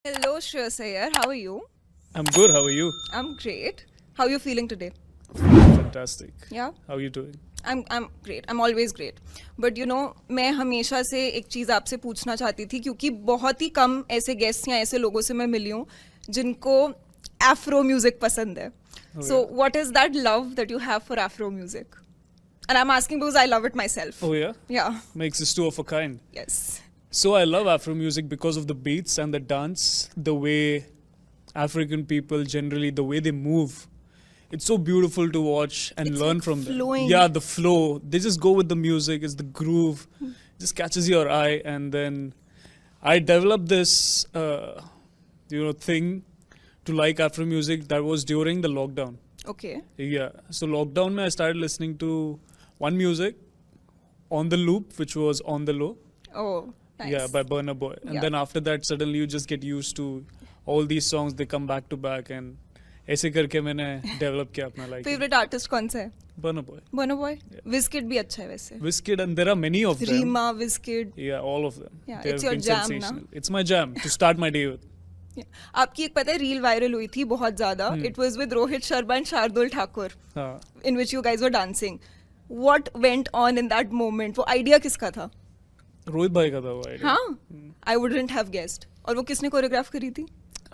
Hello, Shreyas Iyer. How are you? I'm good. How are you? I'm great. How are you feeling today? Fantastic. Yeah, How are you doing? I'm great. I'm always great. But मैं हमेशा से एक चीज़ आपसे पूछना चाहती थी क्योंकि बहुत ही कम ऐसे गेस्ट या ऐसे लोगों से मैं मिली हूँ जिनको एफ्रो म्यूजिक पसंद है. Oh, So yeah. what is that love that you have for Afro music? And I'm asking because I love it myself. Oh, yeah? Yeah. Makes us two of a kind. Yes. So I love Afro music because of the beats and the dance, the way African people generally, the way they move. It's so beautiful to watch and It's learn like from flowing. them. Yeah, the flow. They just go with the music. It's the groove. Just catches your eye. And then I developed this, thing to like Afro music that was during the lockdown. Okay. Yeah. So lockdown, mein I started listening to one music on the loop, which was On the Low. Oh, nice. Yeah, by Burna Boy. And Yeah. then after that, suddenly you just get used to all these songs. They come back to back, and ऐसे करके मैंने develop किया अपना like Favorite artist कौन सा है? Burna Boy, Burna Boy. Wizkid भी अच्छा है वैसे. Wizkid, and there are many of them. Rima, Wizkid. Yeah, all of them. Yeah, They it's have your been jam, na? sensational. It's my jam to start my day with. Yeah. आपकी एक पता है reel viral हुई थी बहुत ज्यादा. It was with Rohit Sharma and Shardul Thakur, हाँ. in which you guys were dancing. What went on in that moment? वो आइडिया किसका था? रोहित भाई का था वो idea. हाँ, I wouldn't have guessed. और वो किसने कोरियोग्राफ करी थी?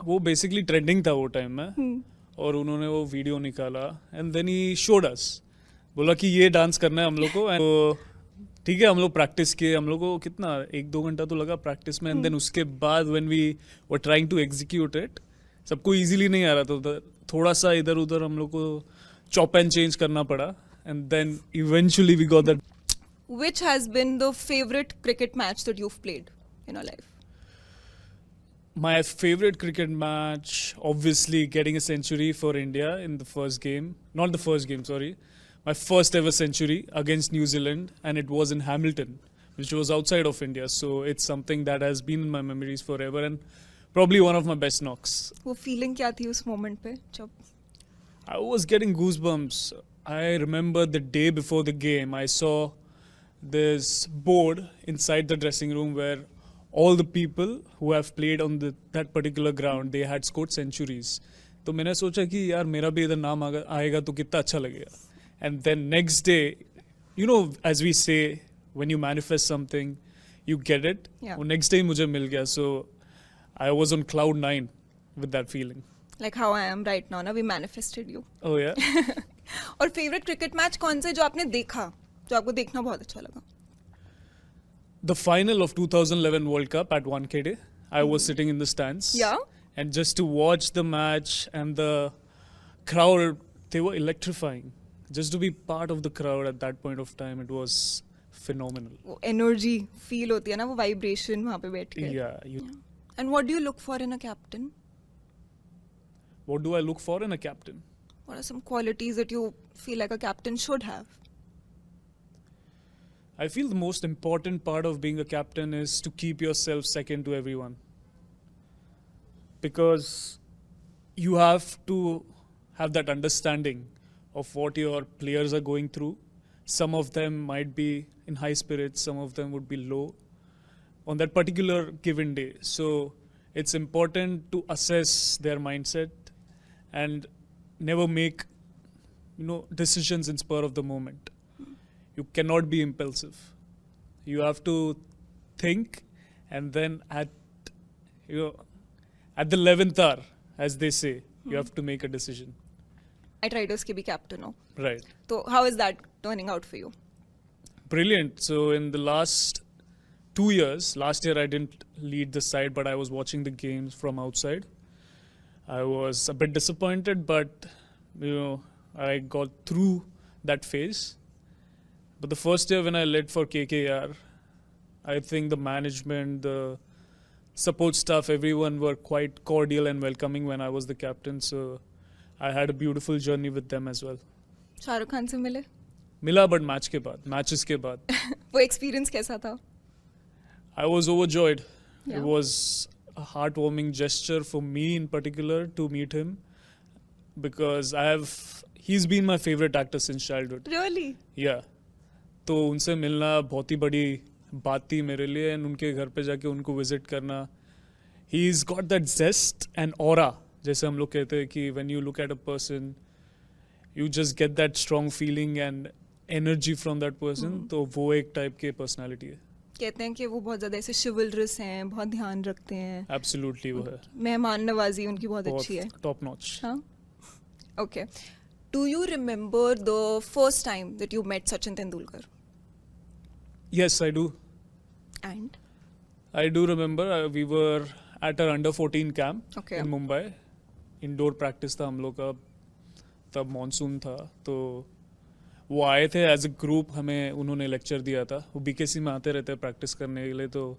वो बेसिकली ट्रेंडिंग था वो टाइम में और उन्होंने वो वीडियो निकाला and then he showed us, बोला कि ये डांस करना है हम लोग को. तो ठीक है, हम लोग प्रैक्टिस किए. हम लोग को कितना 1-2 घंटा तो लगा प्रैक्टिस में. एंड देन उसके बाद when we were trying to execute it, सबको इजीली नहीं आ रहा था. थोड़ा सा इधर उधर हम लोग को चॉप एंड चेंज करना पड़ा and then eventually we got that. Which has been the favorite cricket match that you've played in your life? My favorite cricket match, obviously getting a century for India in the first game. Not the first game, sorry. My first ever century against New Zealand, and it was in Hamilton, which was outside of India. So it's something that has been in my memories forever and probably one of my best knocks. वो feeling क्या थी उस moment पे जब? I was getting goosebumps. I remember the day before the game, I saw this board inside the dressing room where all the people who have played on that particular ground, they had scored centuries. तो मैंने सोचा कि यार मेरा भी इधर नाम आएगा तो कितना अच्छा लगेगा. And then next day, as we say, when you manifest something, you get it. Yeah. वो next day मुझे मिल गया. So I was on cloud 9 with that feeling. Like how I am right now, ना we manifested you. Oh yeah. और favourite cricket match कौन से जो आपने देखा, जो आपको देखना बहुत अच्छा लगा? The final of 2011 World Cup at 1KD, I was sitting in the stands. Yeah. And just to watch the match and the crowd, they were electrifying. Just to be part of the crowd at that point of time, it was phenomenal. वो energy feel होती है ना, वो vibration वहाँ पे बैठ के. Yeah. And what do you look for in a captain? What do I look for in a captain? What are some qualities that you feel like a captain should have? I feel the most important part of being a captain is to keep yourself second to everyone. Because you have to have that understanding of what your players are going through. Some of them might be in high spirits, some of them would be low on that particular given day. So it's important to assess their mindset and never make decisions in spur of the moment. You cannot be impulsive. You have to think, and then at the 11th hour, as they say, you have to make a decision. Night Riders के भी captain हो, Right. तो how is that turning out for you? Brilliant. So in the last 2 years, last year I didn't lead the side, but I was watching the games from outside. I was a bit disappointed, but I got through that phase. But the first year when I led for KKR, I think the management, the support staff, everyone were quite cordial and welcoming when I was the captain. So I had a beautiful journey with them as well. Shahrukh Khan से मिले? मिला, but matches के बाद. वो experience कैसा था? I was overjoyed. Yeah. It was a heartwarming gesture for me in particular to meet him because he's been my favorite actor since childhood. Really? Yeah. तो उनसे मिलना बहुत ही बड़ी बात थी मेरे लिए एंड उनके घर पे जाके उनको विजिट करना, he's got that zest and aura. जैसे हम लोग कहते हैं कि when you look at a person, you just get that strong feeling and energy from that person. तो वो एक type के personality है. कहते हैं कि वो बहुत ज़्यादा ऐसे chivalrous हैं, बहुत ध्यान रखते हैं, Absolutely वो है. मेहमान नवाजी उनकी बहुत अच्छी है. बहुत top notch. हाँ. Okay. Do you remember the first time that you met Sachin Tendulkar? Yes, I do. And? I do remember we were at our under 14 camp Okay. in Mumbai. Indoor practice था हम लोग का, तब monsoon था, तो वो आए थे एज अ ग्रुप, हमें उन्होंने लेक्चर दिया था. वो बीकेसी में आते रहते प्रैक्टिस करने के लिए. तो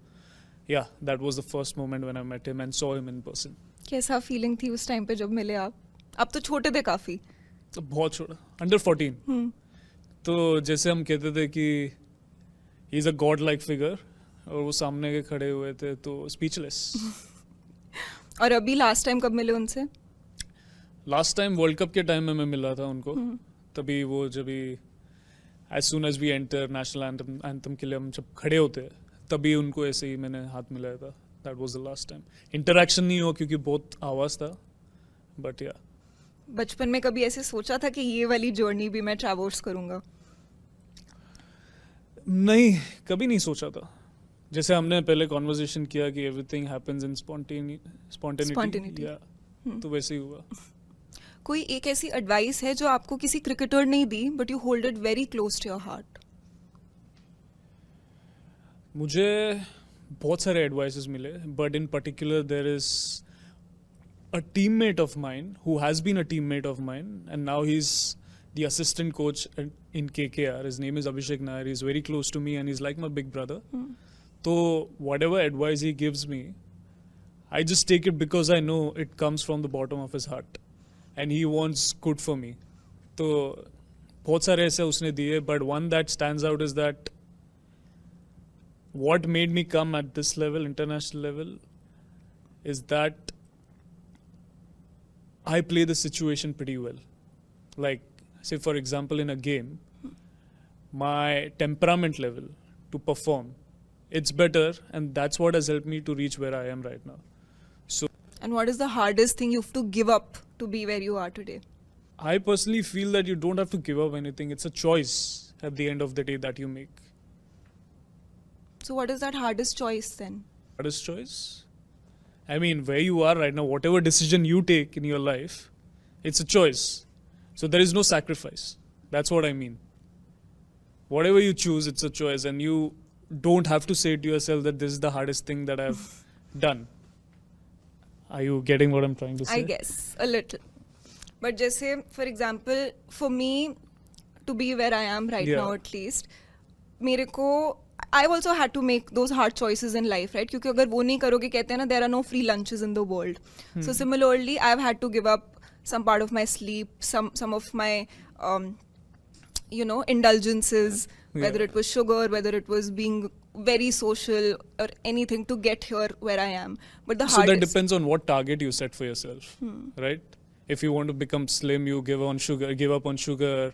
या that was the first moment when I met him and saw him in person. कैसा फीलिंग थी उस टाइम पे जब मिले आप? आप तो छोटे थे काफ़ी. तो बहुत छोटा, अंडर 14. तो जैसे हम कहते थे कि he is a God like figure, और वो सामने के खड़े हुए थे तो स्पीचलेस. और अभी लास्ट टाइम कब मिले उनसे? लास्ट टाइम वर्ल्ड कप के टाइम में मैं मिला था उनको. तभी वो जब as soon as we enter national anthem के लिए हम जब खड़े होते हैं, तभी उनको ऐसे ही मैंने हाथ मिलाया था. That was the last time. Interaction नहीं हुआ क्योंकि बहुत आवाज़ था, बट या. बचपन में कभी ऐसे सोचा था कि ये वाली जर्नी भी मैं ट्रैवर्स करूंगा? नहीं, कभी नहीं सोचा था. जैसे हमने पहले कॉन्वर्सेशन किया कि एवरीथिंग हैपेंस इन स्पॉन्टेनिटी. या तो वैसे ही हुआ. कोई एक ऐसी एडवाइस है जो आपको किसी क्रिकेटर ने दी but you hold it very close to your heart? मुझे बहुत सारे एडवाइसेस मिले, but in particular there is a teammate of mine who has been a teammate of mine, and now he's the assistant coach in KKR. His name is Abhishek Nair. He's very close to me and he's like my big brother. So whatever advice he gives me, I just take it because I know it comes from the bottom of his heart and he wants good for me. So बहुत सारे ऐसे उसने दिए, but one that stands out is that what made me come at this level, international level, is that I play the situation pretty well. Like, say for example in a game, my temperament level to perform, it's better, and that's what has helped me to reach where I am right now. So, And what is the hardest thing you have to give up to be where you are today? I personally feel that you don't have to give up anything. It's a choice at the end of the day that you make. So what is that hardest choice then? Hardest choice? I mean, where you are right now, whatever decision you take in your life, it's a choice. So there is no sacrifice. That's what I mean. Whatever you choose, it's a choice, and you don't have to say to yourself that this is the hardest thing that I've done. Are you getting what I'm trying to say? I guess a little. But जैसे for example, for me to be where I am right Yeah. now at least, मेरे को I also had to make those hard choices in life, right? क्योंकि अगर वो नहीं करोगे, कहते हैं ना, there are no free lunches in the world. So similarly, I've had to give up some part of my sleep, some of my indulgences, whether Yeah. it was sugar, whether it was being very social or anything to get here where I am. But the So that hardest. depends on what target you set for yourself, right? If you want to become slim, you give up on sugar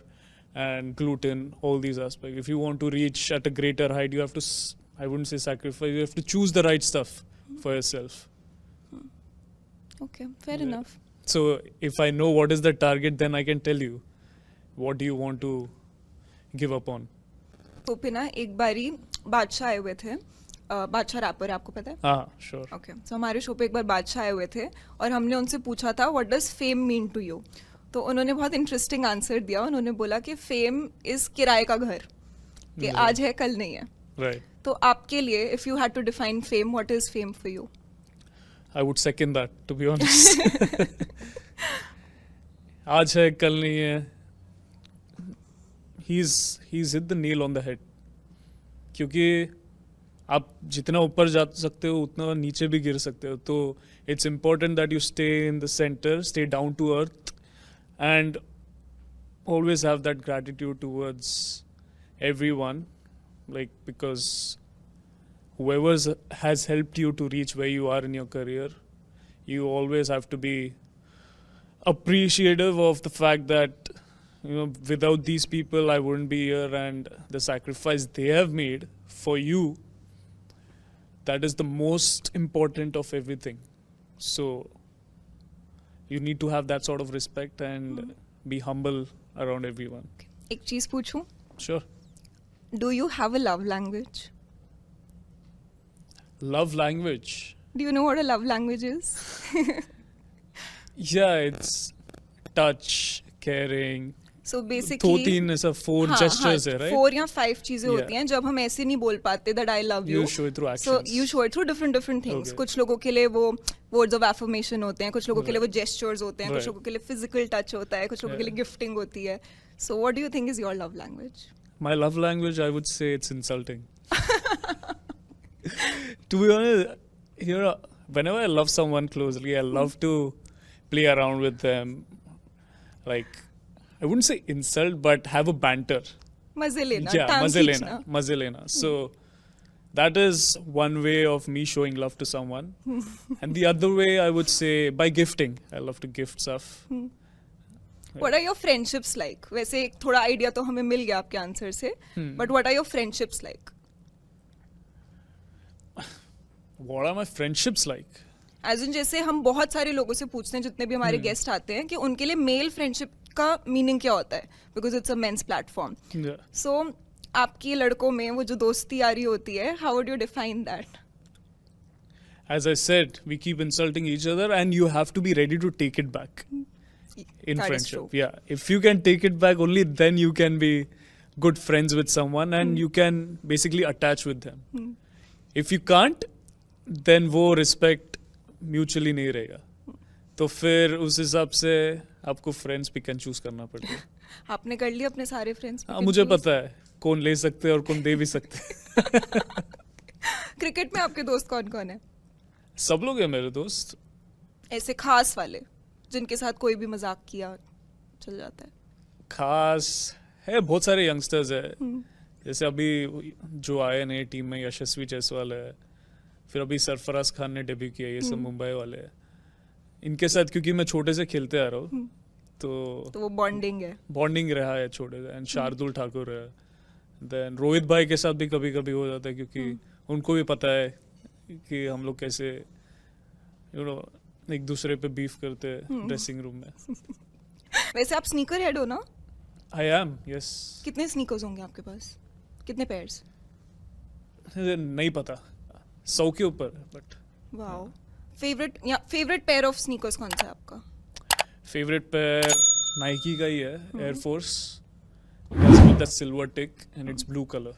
and gluten, all these aspects. If you want to reach at a greater height, you have to, I wouldn't say sacrifice, you have to choose the right stuff for yourself. Okay, fair Yeah. enough. So if I know what is the target, then I can tell you what do you want to give up on. तो पे ना एक बारी बादशाह आए हुए थे. बादशाह रैपर है, आपको पता है? हाँ, sure. ओके, सो हमारे शो पे एक बार बादशाह आए हुए थे और हमने उनसे पूछा था what does fame mean to you. तो उन्होंने बहुत इंटरेस्टिंग आंसर दिया. उन्होंने बोला कि फेम इज किराए का घर, कि Yeah. आज है कल नहीं है. Right. तो आपके लिए if you had to define fame, what is fame for you? I would second that, to be honest. आज है कल नहीं है. He's hit the nail on the head. क्योंकि आप जितना ऊपर जा सकते हो उतना नीचे भी गिर सकते हो. तो it's important that you stay in the center, stay down to earth, and always have that gratitude towards everyone, like, because whoever has helped you to reach where you are in your career, you always have to be appreciative of the fact that, without these people I wouldn't be here, and the sacrifice they have made for you, that is the most important of everything. So you need to have that sort of respect and be humble around everyone. एक चीज पूछूं, Sure. Do you have a love language? Love language. Do you know what a love language is? Yeah, it's touch, caring. सो दो basically तीन ऐसा 4 gestures है, right? 4 या 5 चीजें Yeah. होती हैं जब हम ऐसे नहीं बोल पाते that I love you. You show it through so actions. You show it through different things. Okay. कुछ लोगों के लिए वो वर्ड्स ऑफ एफर्मेशन होते हैं, कुछ लोगों के लिए वो जेस्चर्स होते हैं, कुछ Right. लोगों के लिए फिजिकल टच होता है, कुछ लोगों के लिए Yeah. गिफ्टिंग होती है. So what do you think is your love language? My love language, I would say it's insulting. To be honest, whenever I love someone closely, I love to play around with them. Like, I wouldn't say insult, but have a banter. मजे लेना, Yeah, टांग maze खींचना. lena, maze lena. So that is one way of me showing love to someone. And the other way, I would say by gifting. I love to gift stuff. What are your friendships like? वैसे एक थोड़ा idea तो हमें मिल गया आपके answer से, but what are your friendships like? What are my friendships like? As in जैसे हम बहुत सारे लोगों से पूछते हैं जितने भी हमारे गेस्ट आते हैं कि उनके लिए मेल फ्रेंडशिप का मीनिंग क्या होता है, because it's a men's platform. Yeah. So आपकी लड़कों में वो जो दोस्ती यारी होती है, how would you define that? As I said, we keep insulting each other, and you have to be ready to take it back in friendship. Yeah, if you can take it back, only then you can be good friends with someone, and you can basically attach with them. If you can't, then वो respect mutually नहीं रहेगा. तो फिर उस हिसाब से आपको friends pick and choose करना पड़ेगा. आपने कर लिए अपने सारे फ्रेंड्स? हाँ, मुझे पता है कौन ले सकते हैं और कौन दे भी सकते हैं. क्रिकेट में आपके दोस्त कौन कौन है, सब लोग हैं मेरे दोस्त. ऐसे खास वाले जिनके साथ कोई भी मजाक किया चल जाता है? खास है, बहुत सारे यंगस्टर्स है. जैसे अभी जो आए नए टीम में यशस्वी जायसवाल है, फिर अभी सरफराज खान ने डेब्यू किया, ये सब मुंबई वाले हैं. इनके साथ क्योंकि मैं छोटे से खेलते आ रहा हूँ तो वो बॉन्डिंग है. बॉन्डिंग रहा है छोटे से. एंड शार्दुल ठाकुर है, देन रोहित भाई के साथ भी कभी कभी हो जाता है क्योंकि उनको भी पता है कि हम लोग कैसे एक दूसरे पे बीफ करते हैं ड्रेसिंग रूम में. वैसे आप स्नीकर हेड हो ना? I am, yes. कितने स्नीकर्स होंगे आपके पास, कितने पेयर्स? नहीं पता, 100 के ऊपर. But wow. Favourite pair of sneakers कौन सा है आपका? फेवरेट पेयर नाइकी का ही है, air force. That's with the silver tick and it's blue color.